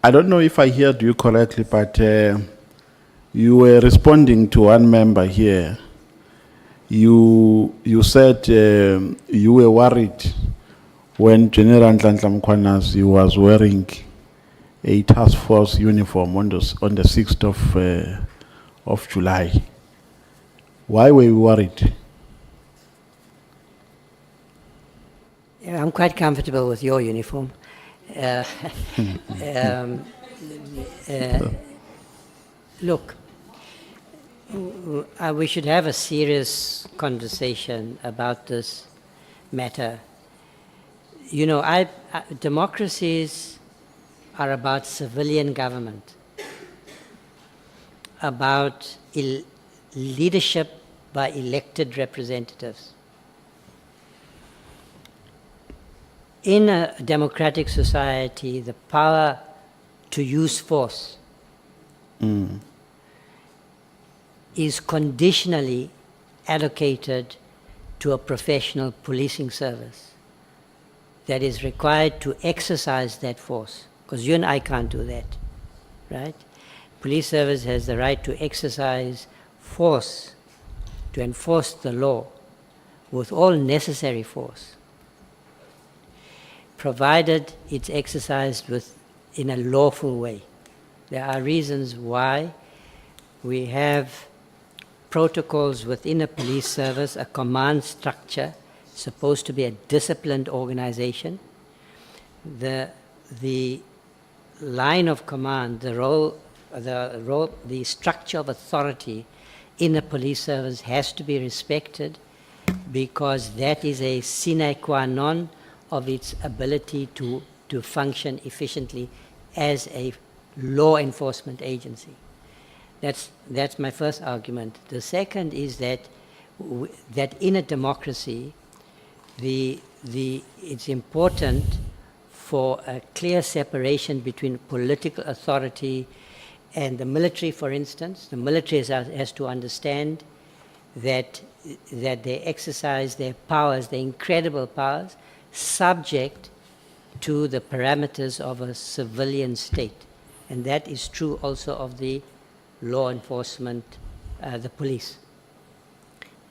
I don't know if I heard you correctly, but you were responding to one member here. You said you were worried when General Mkhwanazi was wearing a task force uniform on the 6th of July. Why were you worried? Yeah, I'm quite comfortable with your uniform. Look, we should have a serious conversation about this matter. You know, democracies are about civilian government, about leadership by elected representatives. In a democratic society, the power to use force is conditionally allocated to a professional policing service that is required to exercise that force, because you and I can't do that, right? Police service has the right to exercise force to enforce the law with all necessary force, provided it's exercised in a lawful way. There are reasons why we have protocols within a police service, a command structure, supposed to be a disciplined organization. The line of command, the structure of authority in a police service has to be respected, because that is a sine qua non of its ability to function efficiently as a law enforcement agency. That's my first argument. The second is that in a democracy, it's important for a clear separation between political authority and the military, for instance. The military has to understand that they exercise their powers, their incredible powers, subject to the parameters of a civilian state. And that is true also of the law enforcement, the police.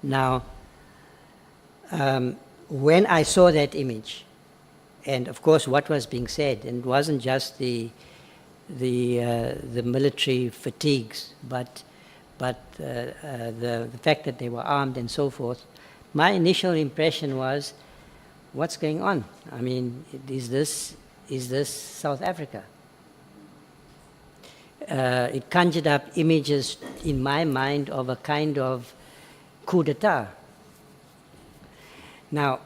Now, when I saw that image, and of course what was being said, and it wasn't just the military fatigues, but the fact that they were armed and so forth, my initial impression was, what's going on? I mean, is this South Africa? It conjured up images in my mind of a kind of coup d'etat. Now,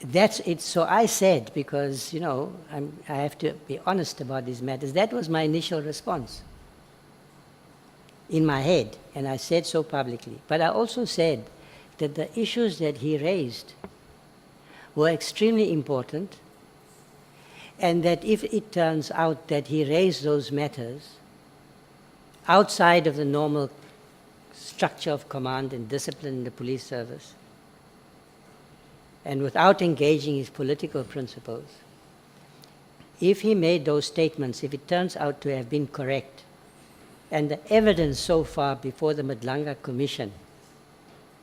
that's it. So I said, because, you know, I have to be honest about these matters, that was my initial response in my head, and I said so publicly. But I also said that the issues that he raised were extremely important, and that if it turns out that he raised those matters outside of the normal structure of command and discipline in the police service, and without engaging his political principles, if he made those statements, if it turns out to have been correct, and the evidence so far before the Madlanga Commission,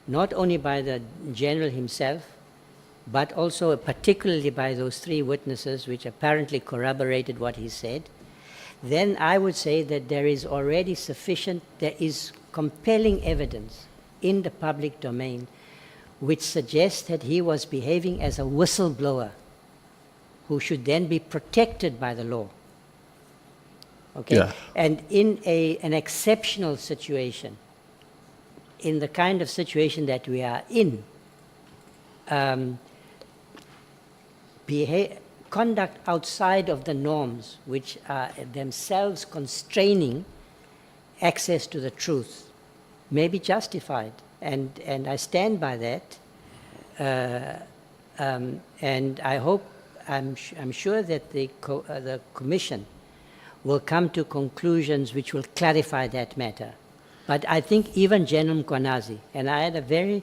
not only by the general himself, but also particularly by those three witnesses which apparently corroborated what he said, then I would say that there is already there is compelling evidence in the public domain which suggests that he was behaving as a whistleblower who should then be protected by the law. Okay? Yeah. And in an exceptional situation, in the kind of situation that we are in, conduct outside of the norms, which are themselves constraining access to the truth, may be justified. And I stand by that. And I hope, I'm sure that the Commission will come to conclusions which will clarify that matter. But I think even General Mkhwanazi, and I had a very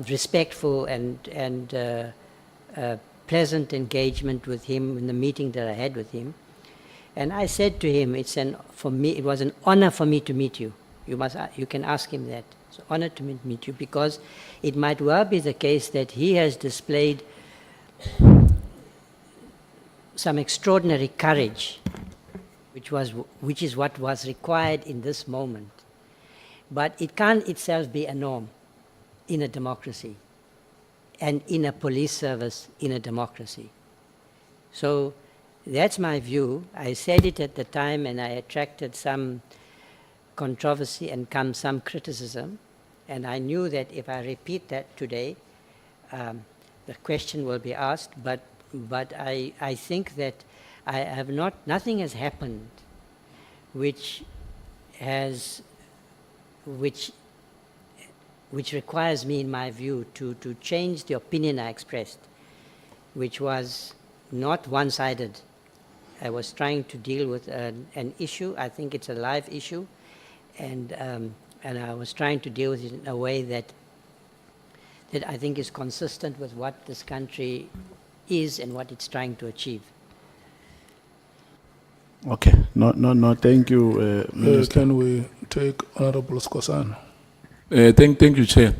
respectful and pleasant engagement with him in the meeting that I had with him. And I said to him, it was an honor for me to meet you. You can ask him that. It's an honor to meet you, because it might well be the case that he has displayed some extraordinary courage, which is what was required in this moment. But it can't itself be a norm in a democracy and in a police service in a democracy. So that's my view. I said it at the time, and I attracted some controversy and some criticism. And I knew that if I repeat that today, the question will be asked. But I think that nothing has happened which requires me, in my view, to change the opinion I expressed, which was not one-sided. I was trying to deal with an issue. I think it's a live issue, and I was trying to deal with it in a way that I think is consistent with what this country is and what it's trying to achieve. Okay, no, thank you, Minister. Can we take Honorable Skosana? Thank you, Chair.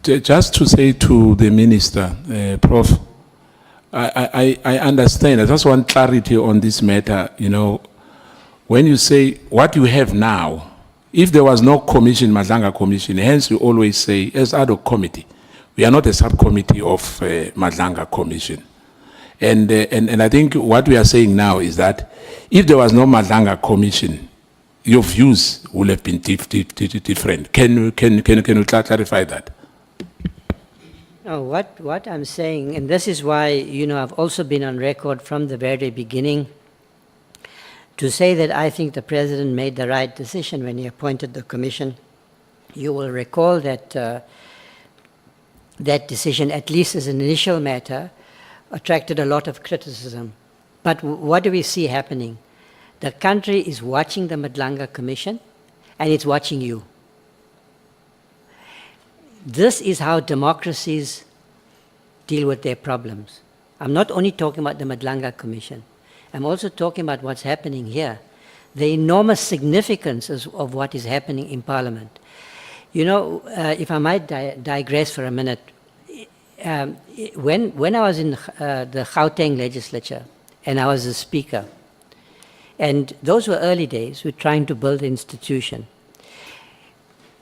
Just to say to the Minister, Prof, I understand. I just want clarity on this matter. You know, when you say what you have now, if there was no commission, Madlanga Commission, hence you always say, as ADHOC committee, we are not a subcommittee of Madlanga Commission. And I think what we are saying now is that if there was no Madlanga Commission, your views would have been different. Can you clarify that? No, what I'm saying, and this is why, I've also been on record from the very beginning to say that I think the President made the right decision when he appointed the Commission. You will recall that that decision, at least as an initial matter, attracted a lot of criticism. But what do we see happening? The country is watching the Madlanga Commission, and it's watching you. This is how democracies deal with their problems. I'm not only talking about the Madlanga Commission. I'm also talking about what's happening here, the enormous significance of what is happening in Parliament. If I might digress for a minute, when I was in the Gauteng legislature, and I was the speaker, and those were early days, we're trying to build an institution.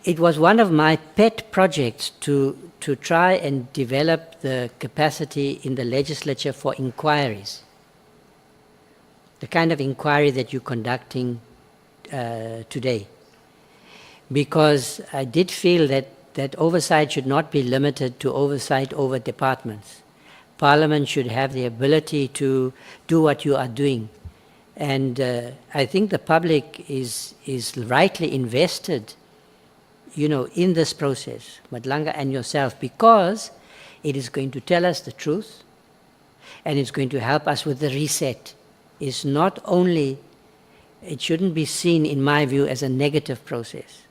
It was one of my pet projects to try and develop the capacity in the legislature for inquiries, the kind of inquiry that you're conducting today. Because I did feel that oversight should not be limited to oversight over departments. Parliament should have the ability to do what you are doing. And I think the public is rightly invested, in this process, Madlanga and yourself, because it is going to tell us the truth, and it's going to help us with the reset. It's not only, it shouldn't be seen, in my view, as a negative process.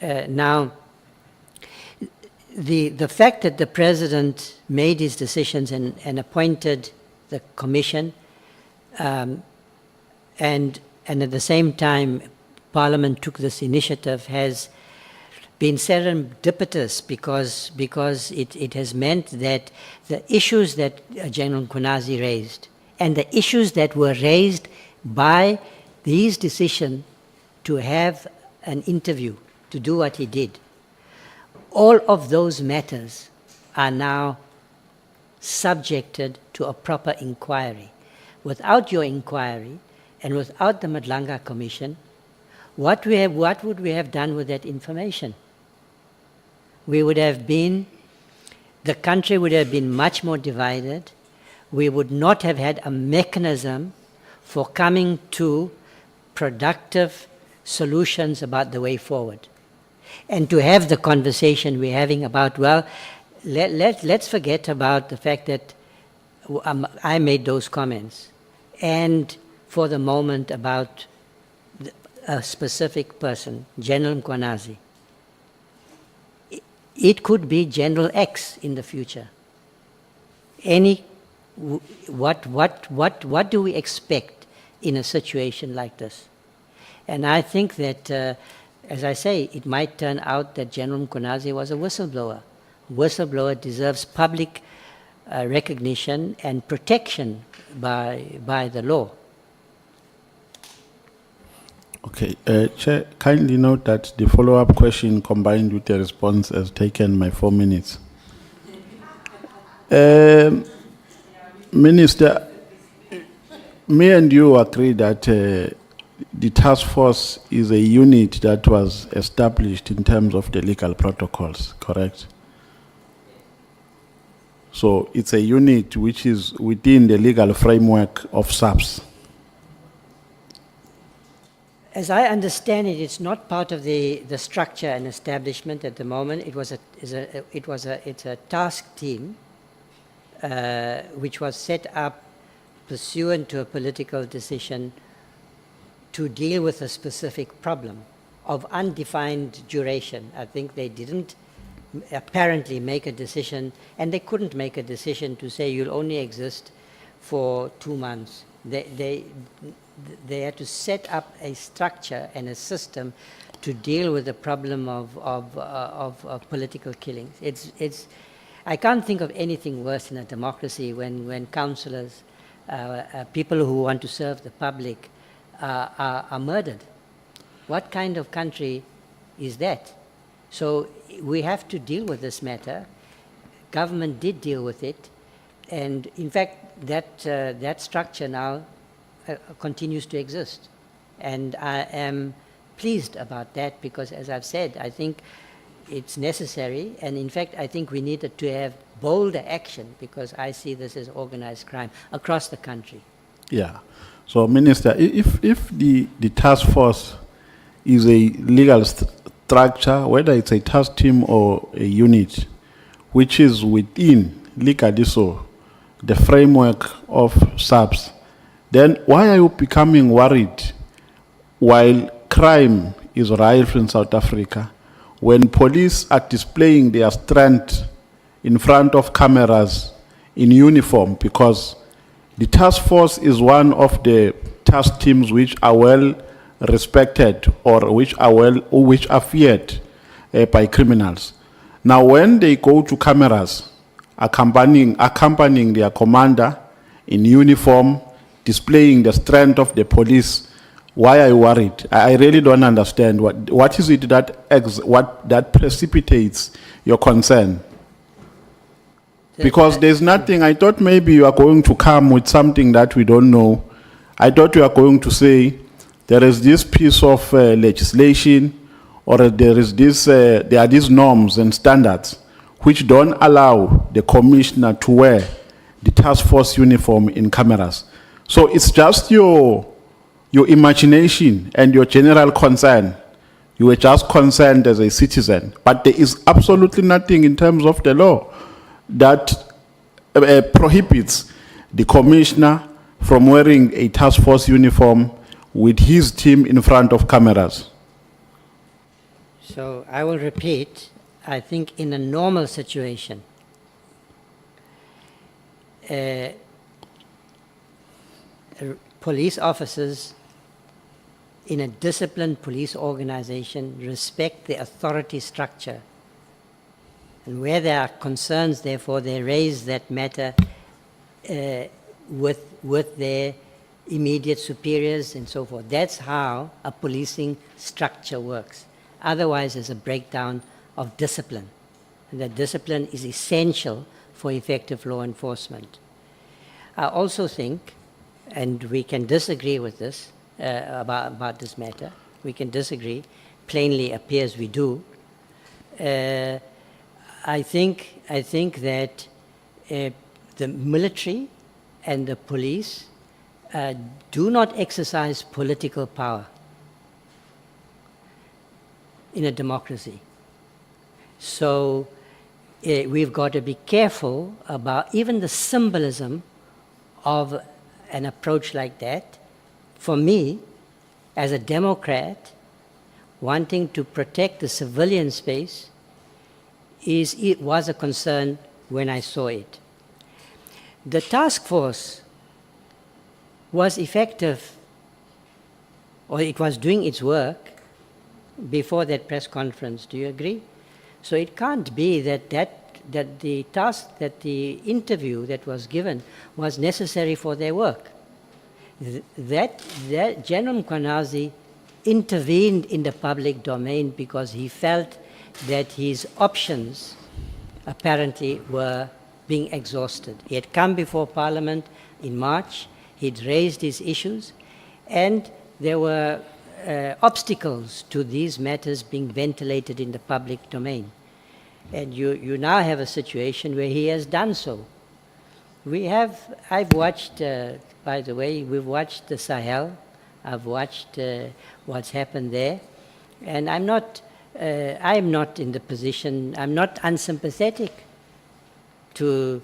Now, the fact that the President made his decisions and appointed the Commission, and at the same time Parliament took this initiative, has been serendipitous because it has meant that the issues that General Mkhwanazi raised and the issues that were raised by his decision to have an interview, to do what he did, all of those matters are now subjected to a proper inquiry. Without your inquiry and without the Madlanga Commission, what would we have done with that information? The country would have been much more divided. We would not have had a mechanism for coming to productive solutions about the way forward. And to have the conversation we're having about, let's forget about the fact that I made those comments, and for the moment about a specific person, General Mkhwanazi. It could be General X in the future. what do we expect in a situation like this? And I think that, as I say, it might turn out that General Mkhwanazi was a whistleblower. Whistleblower deserves public recognition and protection by the law. Okay, Chair, kindly note that the follow-up question combined with the response has taken my 4 minutes. Minister, me and you agree that the task force is a unit that was established in terms of the legal protocols, correct? So it's a unit which is within the legal framework of SAPS. As I understand it, it's not part of the structure and establishment at the moment. It's a task team which was set up pursuant to a political decision to deal with a specific problem of undefined duration. I think they didn't apparently make a decision, and they couldn't make a decision to say you'll only exist for 2 months. They had to set up a structure and a system to deal with the problem of political killings. I can't think of anything worse in a democracy when councillors, people who want to serve the public, are murdered. What kind of country is that? So we have to deal with this matter. Government did deal with it, and in fact that structure now continues to exist. And I am pleased about that because, as I've said, I think it's necessary, and in fact I think we needed to have bolder action because I see this as organized crime across the country. Yeah. So, Minister, if the task force is a legal structure, whether it's a task team or a unit, which is within legally so the framework of SAPS, then why are you becoming worried while crime is rife in South Africa, when police are displaying their strength in front of cameras in uniform? Because the task force is one of the task teams which are well respected or which are feared by criminals. Now, when they go to cameras, accompanying their commander in uniform, displaying the strength of the police, why are you worried? I really don't understand. What is it that precipitates your concern? Because there's nothing. I thought maybe you are going to come with something that we don't know. I thought you are going to say there is this piece of legislation, or there are these norms and standards which don't allow the commissioner to wear the task force uniform in cameras. So it's just your imagination and your general concern. You were just concerned as a citizen, but there is absolutely nothing in terms of the law that prohibits the commissioner from wearing a task force uniform with his team in front of cameras. So I will repeat, I think in a normal situation, police officers in a disciplined police organization respect the authority structure. And where there are concerns, therefore, they raise that matter with their immediate superiors and so forth. That's how a policing structure works. Otherwise, there's a breakdown of discipline. And that discipline is essential for effective law enforcement. I also think, and we can disagree with this, about this matter, we can disagree, plainly appears we do. I think that the military and the police do not exercise political power in a democracy. So we've got to be careful about even the symbolism of an approach like that. For me, as a Democrat, wanting to protect the civilian space it was a concern when I saw it. The task force was effective, or it was doing its work before that press conference. Do you agree? So it can't be that the task, that the interview that was given was necessary for their work. That General Mkhwanazi intervened in the public domain because he felt that his options apparently were being exhausted. He had come before Parliament in March, he'd raised his issues, and there were obstacles to these matters being ventilated in the public domain. And you now have a situation where he has done so. I've watched, by the way, we've watched the Sahel, I've watched what's happened there, and I'm not in the position, I'm not unsympathetic to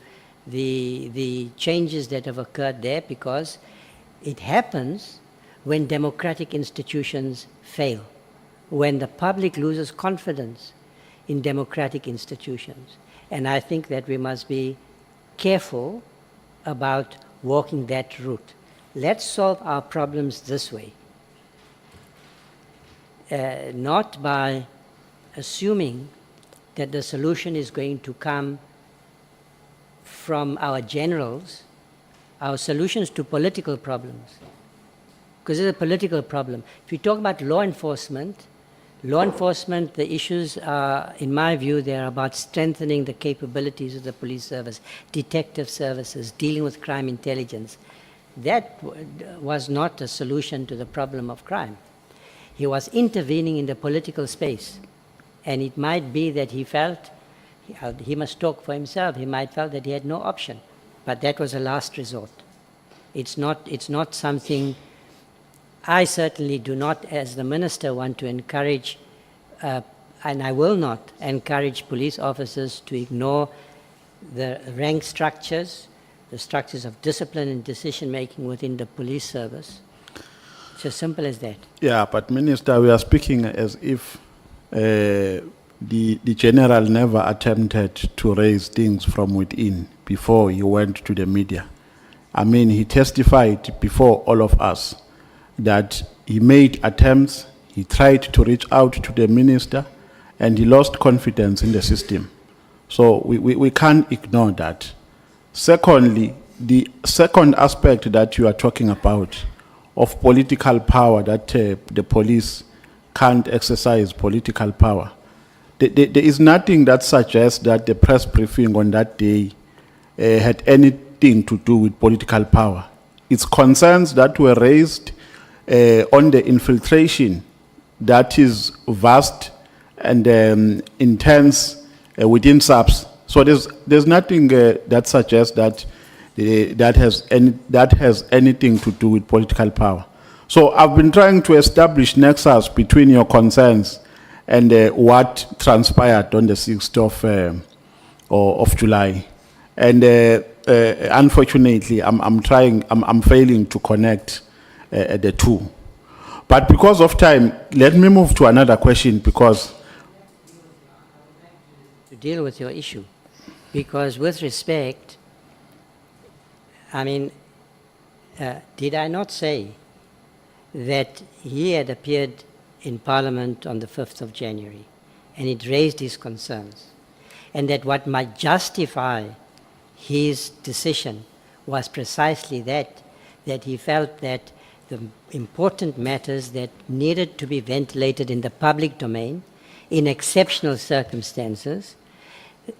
the changes that have occurred there, because it happens when democratic institutions fail, when the public loses confidence in democratic institutions. And I think that we must be careful about walking that route. Let's solve our problems this way, not by assuming that the solution is going to come from our generals, our solutions to political problems, because it's a political problem. If you talk about law enforcement, the issues are, in my view, they're about strengthening the capabilities of the police service, detective services, dealing with crime intelligence. That was not a solution to the problem of crime. He was intervening in the political space, and it might be that he felt, he must talk for himself, he might felt that he had no option, but that was a last resort. It's not something. I certainly do not, as the minister, want to encourage, and I will not encourage police officers to ignore the rank structures, the structures of discipline and decision-making within the police service. It's as simple as that. Yeah, but Minister, we are speaking as if the general never attempted to raise things from within before he went to the media. I mean, he testified before all of us that he made attempts, he tried to reach out to the minister, and he lost confidence in the system. So we can't ignore that. Secondly, the second aspect that you are talking about of political power, that the police can't exercise political power. There is nothing that suggests that the press briefing on that day had anything to do with political power. It's concerns that were raised on the infiltration that is vast and intense within SAPS. So there's nothing that suggests that that has anything to do with political power. So I've been trying to establish nexus between your concerns and what transpired on the 6th of July. And unfortunately, I'm failing to connect the two. But because of time, let me move to another question, because to deal with your issue, because with respect, I mean, did I not say that he had appeared in Parliament on the 5th of January and it raised his concerns, and that what might justify his decision was precisely that he felt that the important matters that needed to be ventilated in the public domain in exceptional circumstances,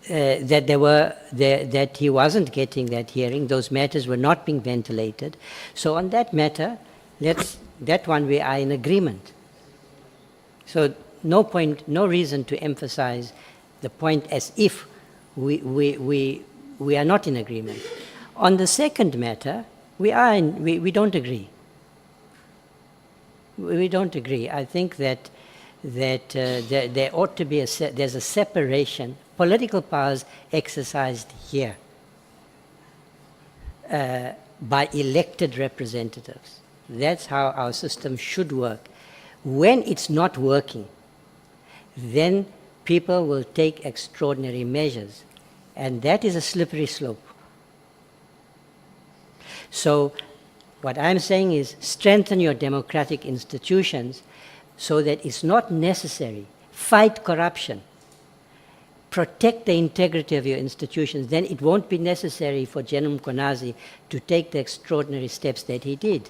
that he wasn't getting that hearing, those matters were not being ventilated. So on that matter, that one we are in agreement. So no reason to emphasize the point as if we are not in agreement. On the second matter, we don't agree. We don't agree. I think that there ought to be there's a separation. Political powers exercised here by elected representatives. That's how our system should work. When it's not working, then people will take extraordinary measures, and that is a slippery slope. So what I'm saying is strengthen your democratic institutions so that it's not necessary. Fight corruption. Protect the integrity of your institutions. Then it won't be necessary for General Mkhwanazi to take the extraordinary steps that he did.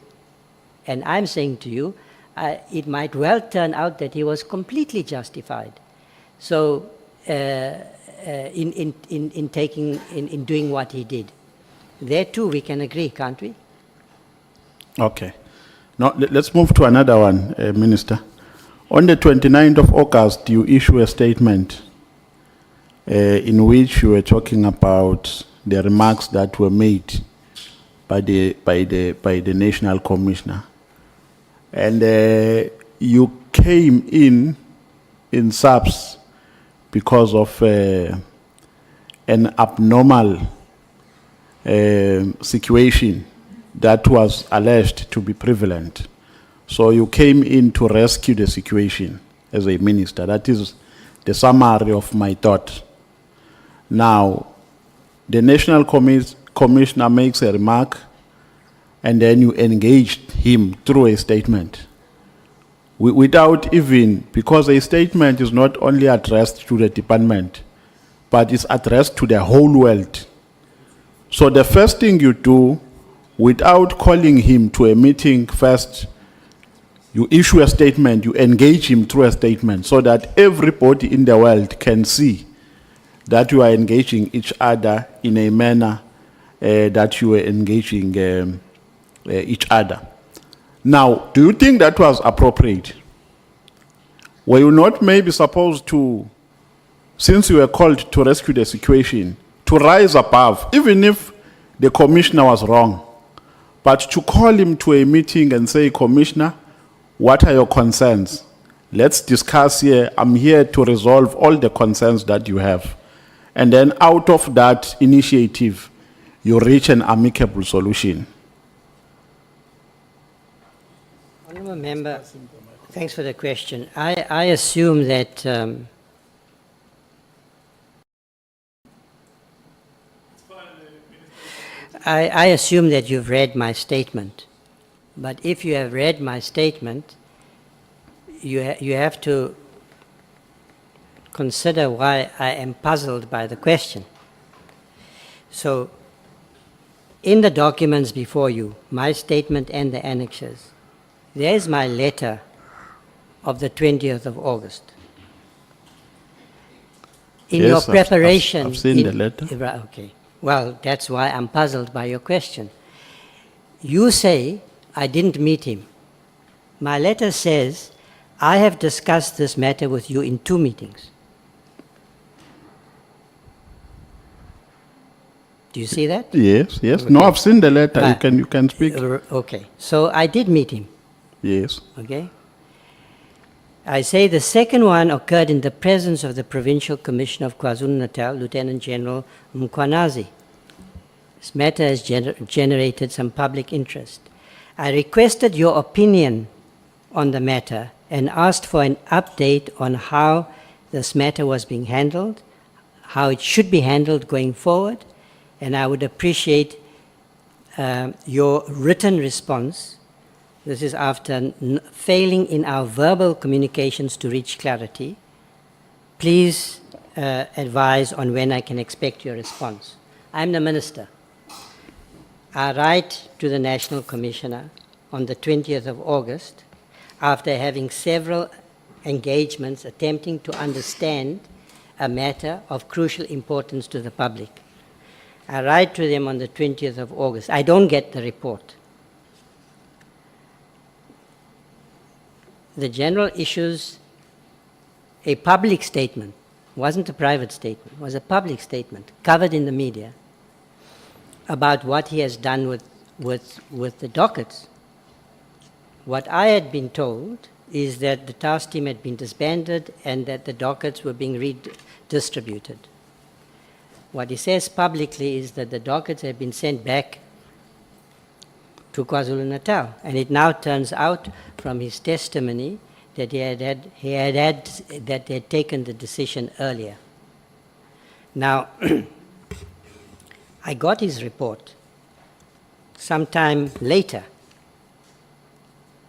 And I'm saying to you, it might well turn out that he was completely justified. So in doing what he did. There too we can agree, can't we? Okay. Now, let's move to another one, Minister. On the 29th of August, you issue a statement in which you were talking about the remarks that were made by the National Commissioner. And you came in SAPS because of an abnormal situation that was alleged to be prevalent. So you came in to rescue the situation as a minister. That is the summary of my thought. Now, the National Commissioner makes a remark, and then you engaged him through a statement. Without even, because a statement is not only addressed to the department, but it's addressed to the whole world. So the first thing you do, without calling him to a meeting first, you issue a statement, you engage him through a statement so that everybody in the world can see that you are engaging each other in a manner that you are engaging each other. Now, do you think that was appropriate? Were you not maybe supposed to, since you were called to rescue the situation, to rise above, even if the commissioner was wrong, but to call him to a meeting and say, Commissioner, what are your concerns? Let's discuss here. I'm here to resolve all the concerns that you have. And then out of that initiative, you reach an amicable solution. Honourable Member, thanks for the question. I assume that I assume that you've read my statement. But if you have read my statement, you have to consider why I am puzzled by the question. So, in the documents before you, my statement and the annexes, there is my letter of the 20th of August. In your preparation... I've seen the letter. Okay. Well, that's why I'm puzzled by your question. You say, I didn't meet him. My letter says, I have discussed this matter with you in 2 meetings. Do you see that? Yes, yes. Okay. No, I've seen the letter. You can speak. Okay. So I did meet him. Yes. Okay. I say the second one occurred in the presence of the Provincial Commissioner of KwaZulu-Natal, Lieutenant General Mkhwanazi. This matter has generated some public interest. I requested your opinion on the matter and asked for an update on how this matter was being handled, how it should be handled going forward, and I would appreciate your written response. This is after failing in our verbal communications to reach clarity. Please advise on when I can expect your response. I'm the Minister. I write to the National Commissioner on the 20th of August after having several engagements attempting to understand a matter of crucial importance to the public. I write to them on the 20th of August. I don't get the report. The General issues a public statement, wasn't a private statement, was a public statement covered in the media about what he has done with the dockets. What I had been told is that the task team had been disbanded and that the dockets were being redistributed. What he says publicly is that the dockets have been sent back to KwaZulu-Natal, and it now turns out from his testimony that they had taken the decision earlier. Now, I got his report sometime later,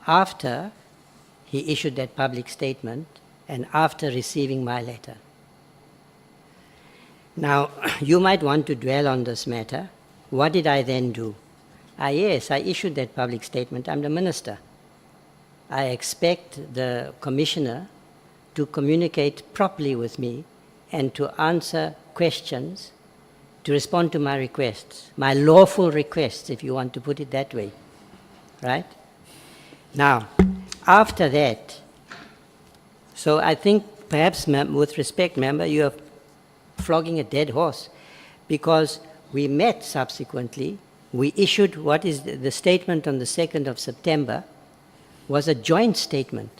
after he issued that public statement and after receiving my letter. Now, you might want to dwell on this matter. What did I then do? Yes, I issued that public statement. I'm the minister. I expect the commissioner to communicate properly with me and to answer questions, to respond to my requests, my lawful requests, if you want to put it that way, right? Now, after that, so I think perhaps, with respect, member, you are flogging a dead horse, because we met subsequently. We issued what is the statement on the 2nd of September was a joint statement.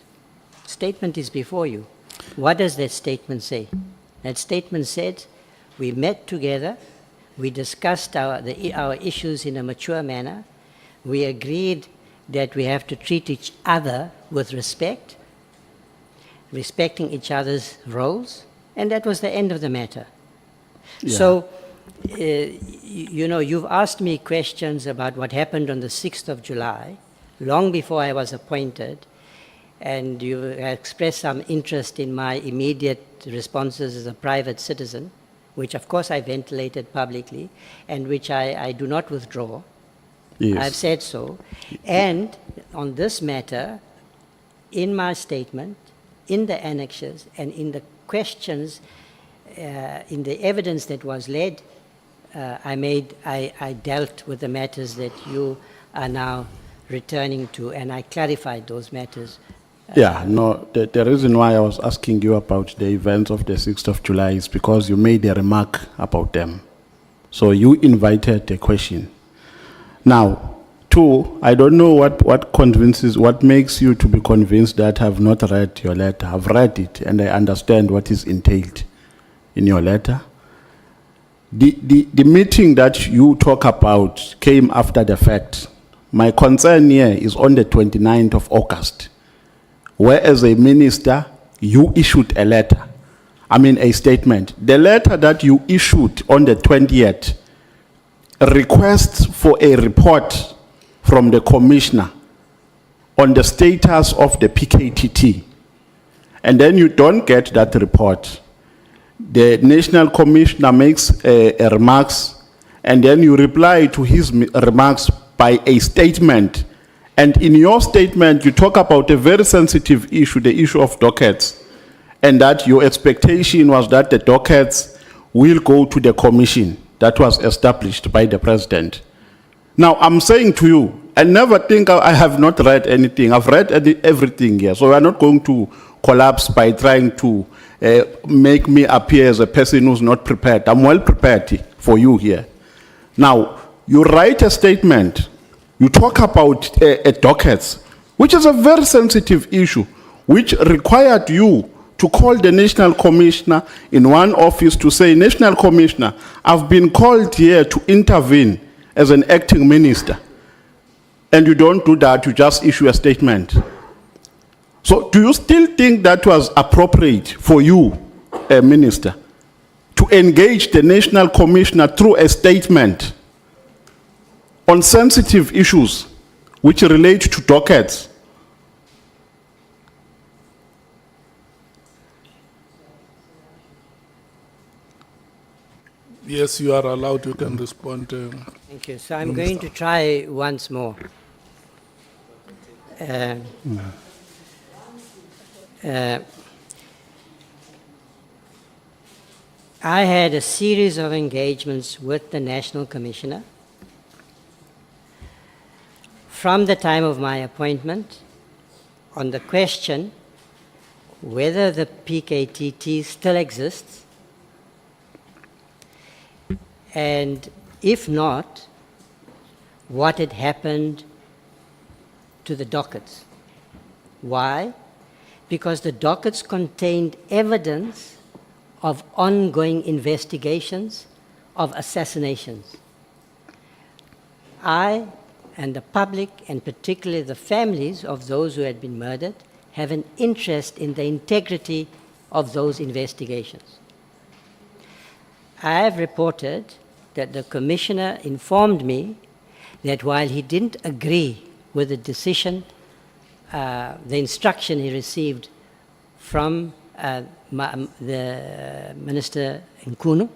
Statement is before you. What does that statement say? That statement said, we met together, we discussed our issues in a mature manner, we agreed that we have to treat each other with respect, respecting each other's roles, and that was the end of the matter. Yeah. So, you know, you've asked me questions about what happened on the 6th of July, long before I was appointed, and you expressed some interest in my immediate responses as a private citizen, which of course I ventilated publicly, and which I do not withdraw. Yes. I've said so. And on this matter, in my statement, in the annexes, and in the questions, in the evidence that was led, I dealt with the matters that you are now returning to, and I clarified those matters. Yeah, no, the reason why I was asking you about the events of the 6th of July is because you made a remark about them. So you invited a question. Now, two, I don't know what makes you to be convinced that I've not read your letter. I've read it and I understand what is entailed in your letter. The meeting that you talk about came after the fact. My concern here is on the 29th of August, where as a minister, you issued a letter, a statement. The letter that you issued on the 20th requests for a report from the commissioner on the status of the PKTT. And then you don't get that report. The national commissioner makes remarks, and then you reply to his remarks by a statement. And in your statement, you talk about a very sensitive issue, the issue of dockets, and that your expectation was that the dockets will go to the commission that was established by the president. Now, I'm saying to you, I never think I have not read anything. I've read everything here, so we are not going to collapse by trying to make me appear as a person who's not prepared. I'm well prepared for you here. Now, you write a statement. You talk about dockets, which is a very sensitive issue, which required you to call the national commissioner in one office to say, National Commissioner, I've been called here to intervene as an acting minister. And you don't do that, you just issue a statement. So do you still think that was appropriate for you, Minister, to engage the national commissioner through a statement on sensitive issues which relate to dockets? Yes, you are allowed, you can respond. Thank you. So I'm going to try once more. I had a series of engagements with the National Commissioner from the time of my appointment on the question whether the PKTT still exists, and if not, what had happened to the dockets. Why? Because the dockets contained evidence of ongoing investigations of assassinations. I and the public, and particularly the families of those who had been murdered, have an interest in the integrity of those investigations. I have reported that the Commissioner informed me that while he didn't agree with the decision, the instruction he received from the Minister Nkunu,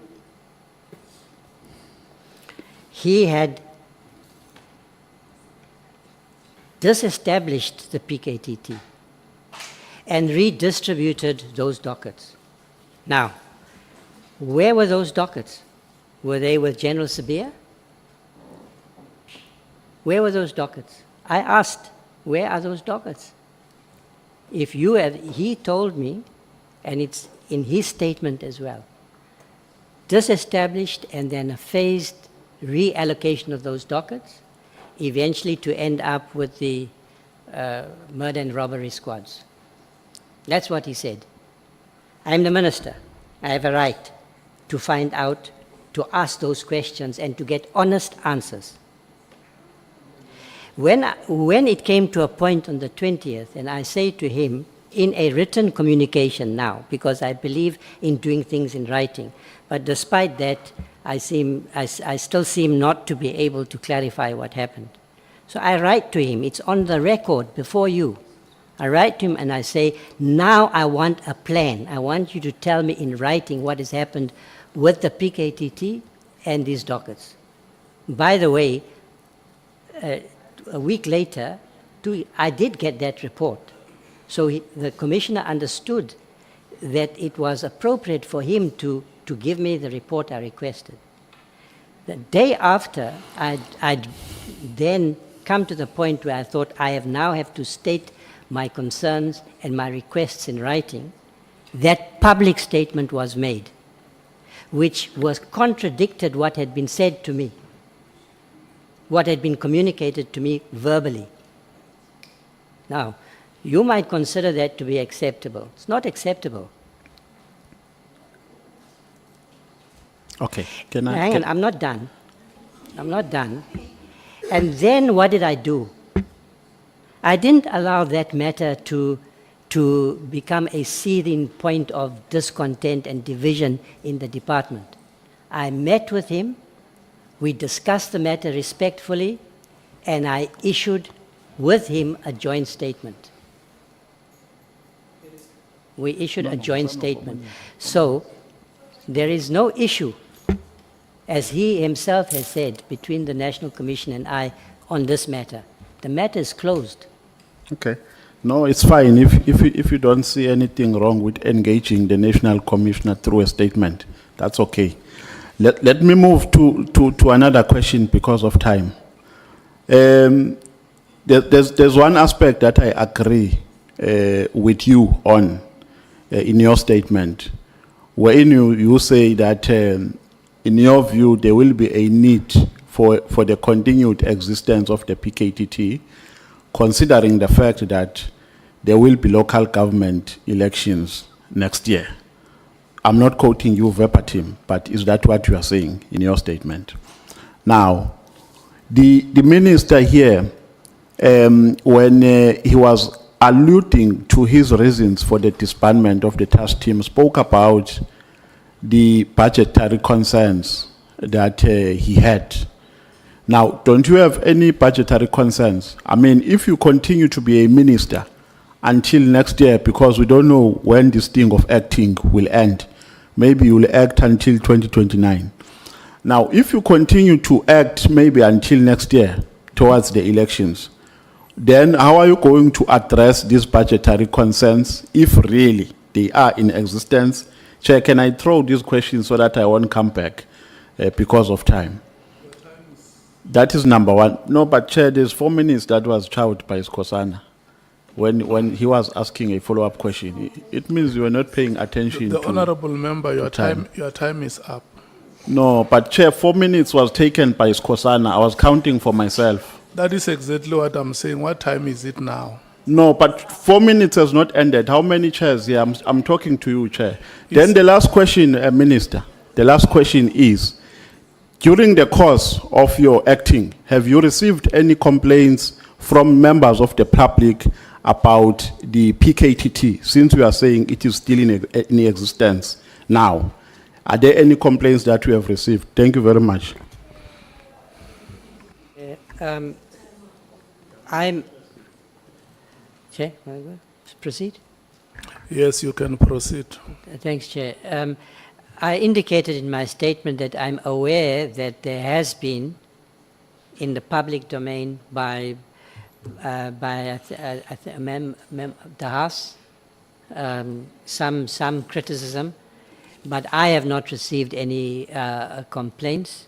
he had disestablished the PKTT and redistributed those dockets. Now, where were those dockets? Were they with General Sabia? Where were those dockets? I asked, where are those dockets? If you had, he told me, and it's in his statement as well, disestablished and then a phased reallocation of those dockets, eventually to end up with the murder and robbery squads. That's what he said. I'm the minister. I have a right to find out, to ask those questions and to get honest answers. When it came to a point on the 20th, and I say to him in a written communication now, because I believe in doing things in writing, but despite that, I still seem not to be able to clarify what happened. So I write to him, it's on the record before you. I write to him and I say, now I want a plan. I want you to tell me in writing what has happened with the PKTT and these dockets. By the way, a week later, I did get that report. So the commissioner understood that it was appropriate for him to give me the report I requested. The day after, I'd then come to the point where I thought I now have to state my concerns and my requests in writing. That public statement was made, which was contradicted what had been said to me, what had been communicated to me verbally. Now, you might consider that to be acceptable. It's not acceptable. Okay, can I? Hang on, I'm not done. I'm not done. And then what did I do? I didn't allow that matter to become a seething point of discontent and division in the department. I met with him, we discussed the matter respectfully, and I issued with him a joint statement. We issued a joint statement. So there is no issue, as he himself has said, between the National Commission and I on this matter. The matter is closed. Okay. No, it's fine if you don't see anything wrong with engaging the National Commissioner through a statement. That's okay. Let me move to another question because of time. There's one aspect that I agree with you on in your statement, wherein you say that in your view there will be a need for the continued existence of the PKTT, considering the fact that there will be local government elections next year. I'm not quoting you verbatim, but is that what you are saying in your statement? Now, the minister here, when he was alluding to his reasons for the disbandment of the task team, spoke about the budgetary concerns that he had. Now, don't you have any budgetary concerns? I mean, if you continue to be a minister until next year, because we don't know when this thing of acting will end, maybe you will act until 2029. Now, if you continue to act maybe until next year towards the elections, then how are you going to address these budgetary concerns if really they are in existence? Chair, can I throw these questions so that I won't come back because of time? That is number one. No, but Chair, there's 4 minutes that was chowed by Skosana when he was asking a follow-up question. It means you are not paying attention The to honorable member, your time. time is up. No, but Chair, 4 minutes was taken by Skosana. I was counting for myself. That is exactly what I'm saying. What time is it now? No, but 4 minutes has not ended. How many chairs? Yeah, I'm talking to you, Chair. Then the last question, Minister. The last question is, during the course of your acting, have you received any complaints from members of the public about the PKTT, since we are saying it is still in existence now? Are there any complaints that you have received? Thank you very much. I'm... Chair, proceed? Yes, you can proceed. Thanks, Chair. I indicated in my statement that I'm aware that there has been, in the public domain by the House, some criticism, but I have not received any complaints,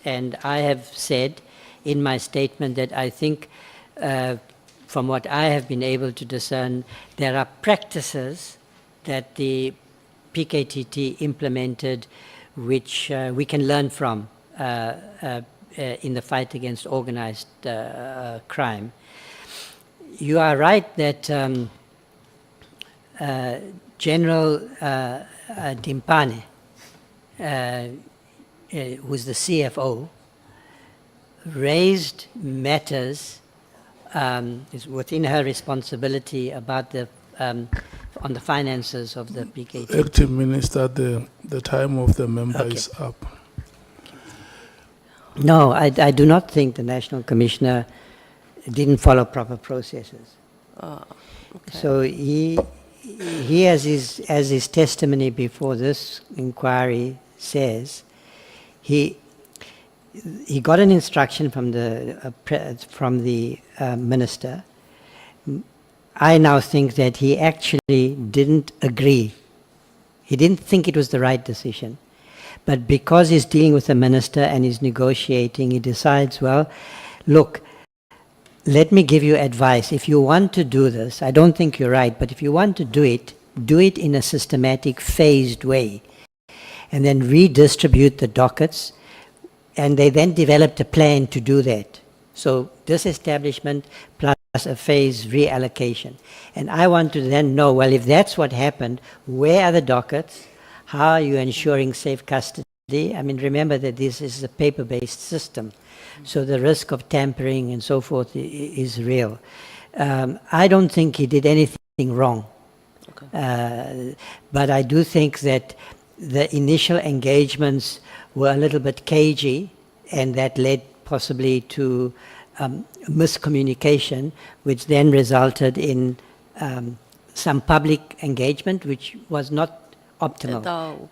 and I have said in my statement that I think, from what I have been able to discern, there are practices that the PKTT implemented which we can learn from in the fight against organized crime. You are right that General Dimpane, who's the CFO, raised matters is within her responsibility about the on the finances of the PKT. Active Minister, the time of the member is up. No, I do not think the National Commissioner didn't follow proper processes. So he as his testimony before this inquiry says, he got an instruction from the minister. I now think that he actually didn't agree. He didn't think it was the right decision. But because he's dealing with the minister and he's negotiating, he decides, well, look, let me give you advice. If you want to do this, I don't think you're right, but if you want to do it in a systematic, phased way, and then redistribute the dockets. And they then developed a plan to do that. So disestablishment plus a phase reallocation. And I want to then know, well, if that's what happened, where are the dockets? How are you ensuring safe custody? I mean, remember that this is a paper-based system. So the risk of tampering and so forth is real. I don't think he did anything wrong. But I do think that the initial engagements were a little bit cagey, and that led possibly to miscommunication, which then resulted in some public engagement, which was not optimal.